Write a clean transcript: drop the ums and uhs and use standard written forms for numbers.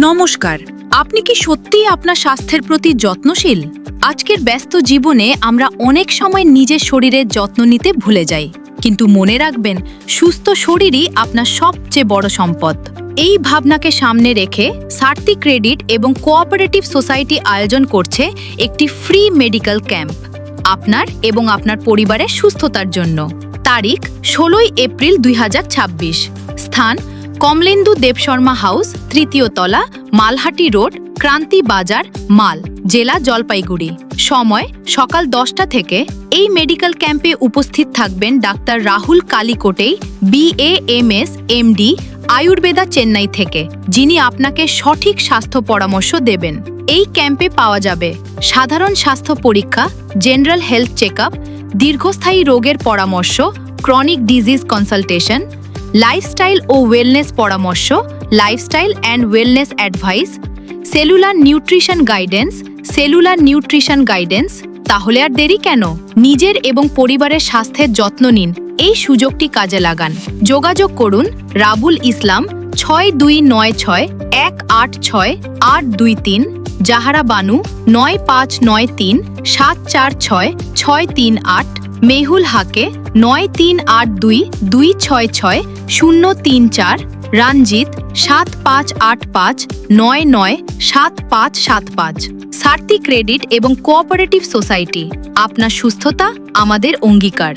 নমস্কার। আপনি কি সত্যিই আপনার স্বাস্থ্যের প্রতি যত্নশীল? আজকের ব্যস্ত জীবনে আমরা অনেক সময় নিজের শরীরের যত্ন নিতে ভুলে যাই, কিন্তু মনে রাখবেন, সুস্থ শরীরই আপনার সবচেয়ে বড় সম্পদ। এই ভাবনাকে সামনে রেখে সার্থী ক্রেডিট এবং কোঅপারেটিভ সোসাইটি আয়োজন করছে একটি ফ্রি মেডিকেল ক্যাম্প আপনার এবং আপনার পরিবারের সুস্থতার জন্য। তারিখ 16 এপ্রিল 2026। স্থান কমলেন্দু দেবশর্মা হাউস, 3য় তলা, মালহাটি রোড, ক্রান্তি বাজার, মাল, জেলা জলপাইগুড়ি। সময় সকাল 10টা থেকে। এই মেডিকেল ক্যাম্পে উপস্থিত থাকবেন ডাক্তার রাহুল কালিকোটেই, BAMS MD, আয়ুর্বেদা, চেন্নাই থেকে, যিনি আপনাকে সঠিক স্বাস্থ্য পরামর্শ দেবেন। এই ক্যাম্পে পাওয়া যাবে সাধারণ স্বাস্থ্য পরীক্ষা, জেনারেল হেলথ চেকআপ, দীর্ঘস্থায়ী রোগের পরামর্শ, ক্রনিক ডিজিজ কনসালটেশন, লাইফস্টাইল ও ওয়েলনেস পরামর্শ, lifestyle and wellness advice, cellular nutrition guidance. তাহলে আর দেরি কেন? নিজের এবং পরিবারের স্বাস্থ্যের যত্ন নিন, এই সুযোগটি কাজে লাগান। যোগাযোগ করুন রাবুল ইসলাম 6296186823, জাহারা বানু 9593746638, মেহুল হাকে 9382266034, রঞ্জিত 7585997575। সার্থী ক্রেডিট এবং কোঅপারেটিভ সোসাইটি, আপনার সুস্থতা আমাদের অঙ্গীকার।